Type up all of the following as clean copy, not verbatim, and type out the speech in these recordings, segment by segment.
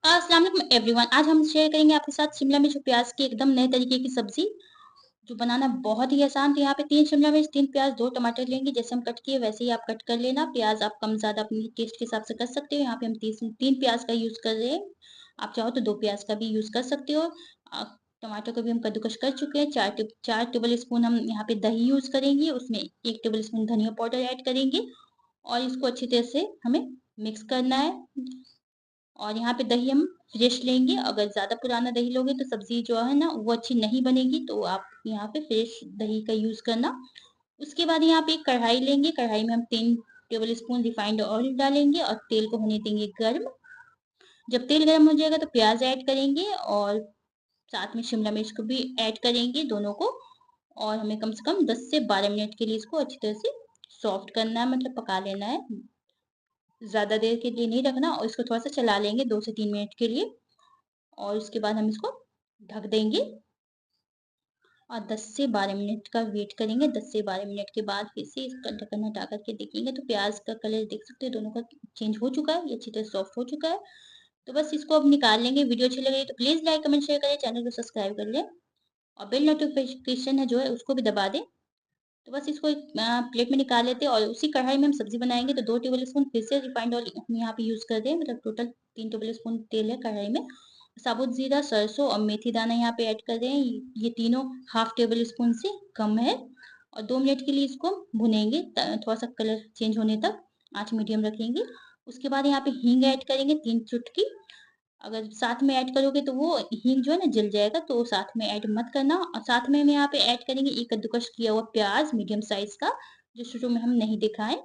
अस्सलाम वालेकुम एवरीवन। आज हम शेयर करेंगे आपके साथ शिमला मिर्च और प्याज की एकदम नए तरीके की सब्जी जो बनाना बहुत ही आसान। तो यहाँ पे 3 शिमला मिर्च, 3 प्याज, 2 टमाटर लेंगे। जैसे हम कट किए वैसे ही आप कट कर लेना। प्याज आप कम ज़्यादा अपनी टेस्ट के हिसाब से कर सकते हो। यहाँ पे हम 3 प्याज का यूज़ कर रहे हैं। आप चाहो तो 2 प्याज का भी यूज़ कर सकते हो। टमाटर को भी हम कद्दूकस कर चुके हैं। 4 टेबल स्पून हम यहाँ पे दही यूज़ करेंगे। उसमें 1 टेबल स्पून धनिया पाउडर ऐड करेंगे और इसको अच्छी तरह से हमें मिक्स करना है। और यहाँ पे दही हम फ्रेश लेंगे। अगर ज़्यादा पुराना दही लोगे तो सब्ज़ी जो है ना वो अच्छी नहीं बनेगी, तो आप यहाँ पे फ्रेश दही का यूज़ करना। उसके बाद यहाँ पे एक कढ़ाई लेंगे। कढ़ाई में हम 3 टेबल स्पून रिफाइंड ऑयल डालेंगे और तेल को होने देंगे गर्म। जब तेल गर्म हो जाएगा तो प्याज़ ऐड करेंगे और साथ में शिमला मिर्च को भी ऐड करेंगे दोनों को। और हमें कम से कम 10 से 12 मिनट के लिए इसको अच्छी तरह से सॉफ्ट करना है, मतलब पका लेना है। ज़्यादा देर के लिए नहीं रखना और इसको थोड़ा-सा चला लेंगे 2 से 3 मिनट के लिए। और उसके बाद हम इसको ढक देंगे और 10 से 12 मिनट का वेट करेंगे। 10 से 12 मिनट के बाद फिर से इसका ढक्कन हटा कर के देखेंगे तो प्याज का कलर देख सकते हो दोनों का चेंज हो चुका है, ये अच्छी तरह सॉफ्ट हो चुका है। तो बस इसको अब निकाल लेंगे। वीडियो अच्छी लग रही है तो प्लीज़ लाइक, कमेंट, शेयर करें, चैनल को सब्सक्राइब कर लें और बेल नोटिफिकेशन है जो है उसको भी दबा दें। तो बस इसको एक प्लेट में निकाल लेते हैं और उसी कढ़ाई में हम सब्ज़ी बनाएँगे। तो 2 टेबल स्पून फिर से रिफाइंड ऑयल हम यहाँ पे यूज़ कर रहे हैं, मतलब टोटल 3 टेबल स्पून तेल है कढ़ाई में। साबुत ज़ीरा, सरसों और मेथी दाना यहाँ पे ऐड कर रहे हैं। ये तीनों हाफ टेबल स्पून से कम है और 2 मिनट के लिए इसको भुनेंगे थोड़ा-सा कलर चेंज होने तक, आँच मीडियम रखेंगे। उसके बाद यहाँ पे हींग ऐड करेंगे 3 चुटकी। अगर साथ में ऐड करोगे तो वो हींग जो है ना जल जाएगा, तो साथ में ऐड मत करना। और साथ में हम यहाँ पे ऐड करेंगे एक कद्दूकस किया हुआ प्याज मीडियम साइज का, जो शुरू में हम नहीं दिखाए।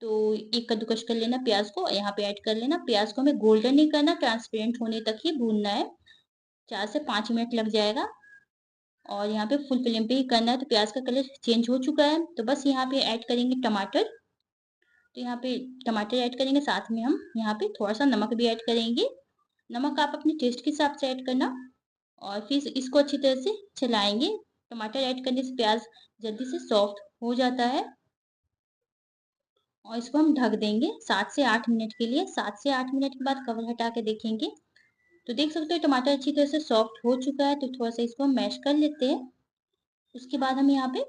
तो एक कद्दूकस कर लेना प्याज को और यहाँ पे ऐड कर लेना। प्याज को हमें गोल्डन नहीं करना, ट्रांसपेरेंट होने तक ही भूनना है। 4 से 5 मिनट लग जाएगा और यहाँ पे फुल फ्लेम पे ही करना है। तो प्याज का कलर चेंज हो चुका है, तो बस यहाँ पे ऐड करेंगे टमाटर। तो यहाँ पे टमाटर ऐड करेंगे, साथ में हम यहाँ पे थोड़ा सा नमक भी ऐड करेंगे। नमक आप अपने टेस्ट के हिसाब से ऐड करना और फिर इसको अच्छी तरह से चलाएँगे। टमाटर ऐड करने से प्याज़ जल्दी से सॉफ्ट हो जाता है और इसको हम ढक देंगे 7 से 8 मिनट के लिए। 7 से 8 मिनट के बाद कवर हटा के देखेंगे, तो देख सकते हो टमाटर अच्छी तरह से सॉफ्ट हो चुका है। तो थोड़ा-सा इसको मैश कर लेते हैं। उसके बाद हम यहाँ पे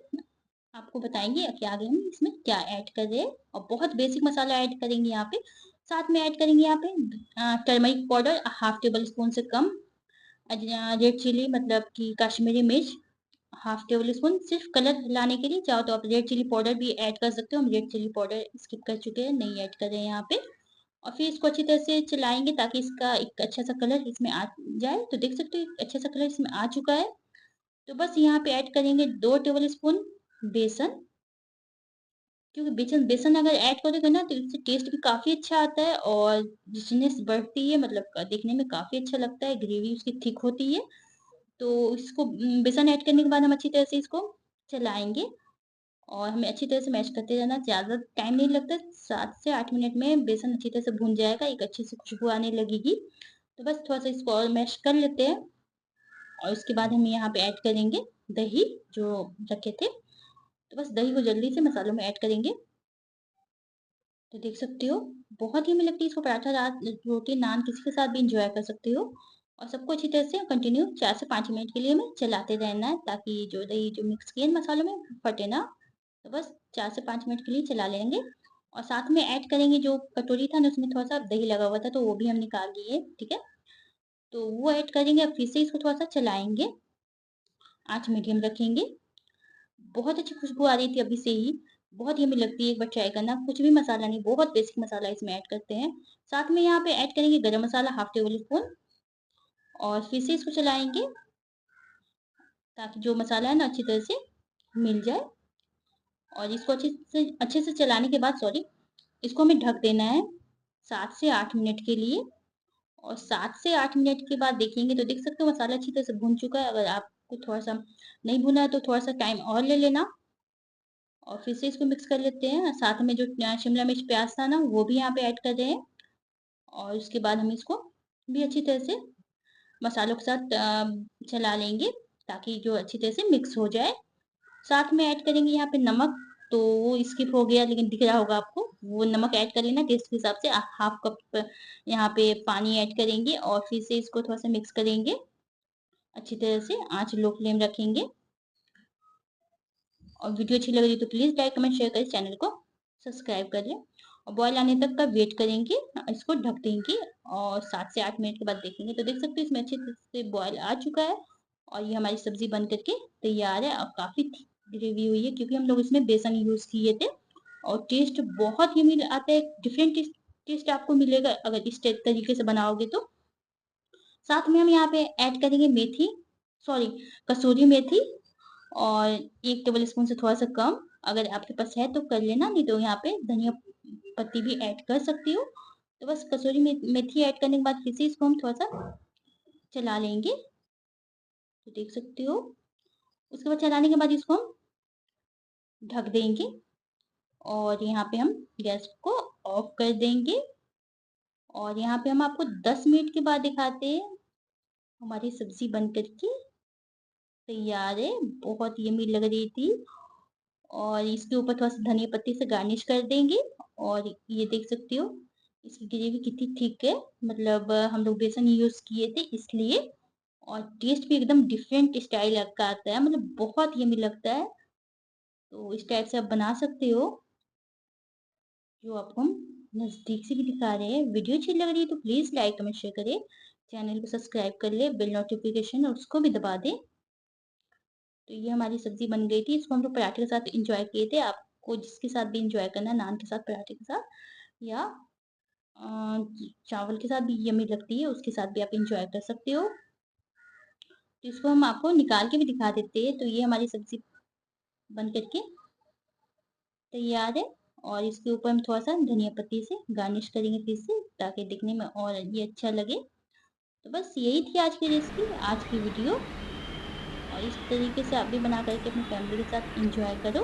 आपको बताएँगे कि आगे हम इसमें क्या ऐड कर रहे हैं और बहुत बेसिक मसाला ऐड करेंगे यहाँ पे। साथ में ऐड करेंगे यहाँ पे turmeric powder half table spoon से कम, रेड चिली मतलब कि कश्मीरी मिर्च हाफ टेबल स्पून सिर्फ कलर लाने के लिए। चाहो तो आप रेड चिली पाउडर भी ऐड कर सकते हो। हम रेड चिली पाउडर स्किप कर चुके हैं, नहीं ऐड कर रहे हैं यहाँ पे। और फिर इसको अच्छी तरह से चलाएँगे ताकि इसका एक अच्छा सा कलर इसमें आ जाए। तो देख सकते हो एक अच्छा सा कलर इसमें आ चुका है। तो बस यहाँ पे ऐड करेंगे 2 टेबल स्पून बेसन, क्योंकि बेसन बेसन अगर ऐड करोगे ना तो इससे टेस्ट भी काफ़ी अच्छा आता है और रिचनेस बढ़ती है, मतलब देखने में काफ़ी अच्छा लगता है, ग्रेवी उसकी थिक होती है। तो इसको बेसन ऐड करने के बाद हम अच्छी तरह से इसको चलाएँगे और हमें अच्छी तरह से मैश करते रहना। ज़्यादा टाइम नहीं लगता, 7 से 8 मिनट में बेसन अच्छी तरह से भुन जाएगा, एक अच्छी सी खुशबू आने लगेगी। तो बस थोड़ा-सा इसको और मैश कर लेते हैं और उसके बाद हम यहाँ पे ऐड करेंगे दही जो रखे थे। तो बस दही को जल्दी से मसालों में ऐड करेंगे। तो देख सकते हो बहुत ही हमें लगती है इसको पराठा, रात रोटी, नान किसी के साथ भी एन्जॉय कर सकते हो। और सबको अच्छी तरह से कंटिन्यू 4 से 5 मिनट के लिए हमें चलाते रहना है ताकि जो दही जो मिक्स किए हैं मसालों में फटे ना। तो बस 4 से 5 मिनट के लिए चला लेंगे और साथ में ऐड करेंगे जो कटोरी था ना उसमें थोड़ा-सा दही लगा हुआ था तो वो भी हम निकाल लिए, ठीक है? तो वो ऐड करेंगे, अब फिर से इसको थोड़ा-सा चलाएँगे, आँच मीडियम रखेंगे। बहुत अच्छी खुशबू आ रही थी अभी से ही, बहुत यम्मी लगती है, एक बार ट्राई करना। कुछ भी मसाला नहीं, बहुत बेसिक मसाला इसमें ऐड करते हैं। साथ में यहाँ पे ऐड करेंगे गरम मसाला हाफ टेबल स्पून और फिर से इसको चलाएँगे ताकि जो मसाला है ना अच्छी तरह से मिल जाए। और इसको अच्छे से चलाने के बाद इसको हमें ढक देना है 7 से 8 मिनट के लिए। और 7 से 8 मिनट के बाद देखेंगे तो देख सकते हो मसाला अच्छी तरह से भुन चुका है। अगर आपको थोड़ा-सा नहीं भुना है तो थोड़ा-सा टाइम और ले लेना। और फिर से इसको मिक्स कर लेते हैं। साथ में जो शिमला मिर्च, प्याज़ था ना वो भी यहाँ पे ऐड कर रहे हैं और उसके बाद हम इसको भी अच्छी तरह से मसालों के साथ चला लेंगे ताकि जो अच्छी तरह से मिक्स हो जाए। साथ में ऐड करेंगे यहाँ पे नमक तो वो स्किप हो गया लेकिन दिख रहा होगा आपको। वो नमक ऐड कर लेना टेस्ट के हिसाब से। हाफ कप यहाँ पे पानी ऐड करेंगे और फिर से इसको थोड़ा-सा मिक्स करेंगे। अच्छी तरह से आँच लो फ्लेम रखेंगे। और वीडियो अच्छी लग रही है तो प्लीज़ लाइक, कमेंट, शेयर करें, चैनल को सब्सक्राइब कर लें। और बॉयल आने तक का वेट करेंगे, इसको ढक देंगे और 7 से 8 मिनट के बाद देखेंगे तो देख सकते हैं इसमें अच्छे से बॉयल आ चुका है और ये हमारी सब्ज़ी बन कर के तैयार है और काफ़ी थिक ग्रेवी हुई है क्योंकि हम लोग इसमें बेसन यूज़ किए थे और टेस्ट बहुत यम्मी आता है। डिफरेंट टेस्ट आपको मिलेगा अगर इस तरीके से बनाओगे तो। साथ में हम यहाँ पे ऐड करेंगे मेथी, सॉरी, कसूरी मेथी और 1 टेबल स्पून से थोड़ा-सा कम, अगर आपके पास है तो कर लेना, नहीं तो यहाँ पे धनिया पत्ती भी ऐड कर सकती हो। तो बस कसूरी मेथी ऐड करने के बाद फिर से इसको हम थोड़ा-सा चला लेंगे, तो देख सकते हो। उसके बाद चलाने के बाद इसको हम ढक देंगे और यहाँ पे हम गैस को ऑफ कर देंगे और यहाँ पे हम आपको 10 मिनट के बाद दिखाते हैं, हमारी सब्ज़ी बन कर के तैयार है। बहुत यम्मी लग रही थी और इसके ऊपर थोड़ा-सा धनिया पत्ती से गार्निश कर देंगे और ये देख सकते हो इसकी ग्रेवी कितनी थिक है, मतलब हम लोग बेसन यूज़ किए थे इसलिए। और टेस्ट भी एकदम डिफरेंट स्टाइल का आता है, मतलब बहुत यम्मी लगता है। तो इस टाइप से आप बना सकते हो, जो आपको हम नज़दीक से भी दिखा रहे हैं। वीडियो अच्छी लग रही है तो प्लीज़ लाइक, कमेंट, शेयर करें। चैनल को सब्सक्राइब कर ले, बेल नोटिफिकेशन और उसको भी दबा दें। तो ये हमारी सब्ज़ी बन गई थी, इसको हम लोग पराठे के साथ एन्जॉय किए थे। आपको जिसके साथ भी एन्जॉय करना है, नान के साथ, पराठे के साथ या चावल के साथ भी यम्मी लगती है, उसके साथ भी आप एन्जॉय कर सकते हो। तो इसको हम आपको निकाल के भी दिखा देते हैं। तो ये हमारी सब्ज़ी बन कर के तैयार है और इसके ऊपर हम थोड़ा-सा धनिया पत्ती से गार्निश करेंगे फिर से, ताकि दिखने में और ये अच्छा लगे। तो बस यही थी आज की रेसिपी, आज की वीडियो और इस तरीके से आप भी बना कर के अपनी फैमिली के साथ एन्जॉय करो।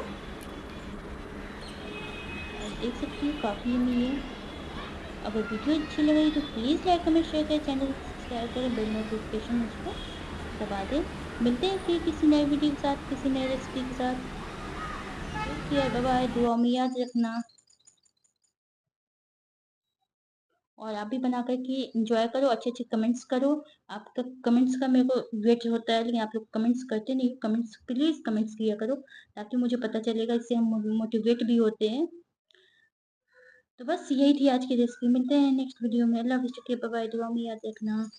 और देख सकती हो काफ़ी यम्मी है। अगर वीडियो अच्छी लग रही तो प्लीज़ लाइक, कमेंट, शेयर करें, चैनल को सब्सक्राइब करें, बेल नोटिफिकेशन उसको दबा दें। मिलते हैं फिर किसी नए वीडियो के साथ, किसी नए रेसिपी के साथ। टेक केयर, बाय बाय, दुआ में याद रखना। और आप भी बना कर के एन्जॉय करो, अच्छे-अच्छे कमेंट्स करो। आपका कमेंट्स का मेरे को वेट होता है, लेकिन आप लोग कमेंट्स करते नहीं हो। कमेंट्स प्लीज़ कमेंट्स किया करो, ताकि मुझे पता चलेगा, इससे हम मोटिवेट भी होते हैं। तो बस यही थी आज की रेसिपी। मिलते हैं नेक्स्ट वीडियो में। अल्लाह हाफ़िज़, टेक केयर, बाय बाय, दुआ में याद रखना।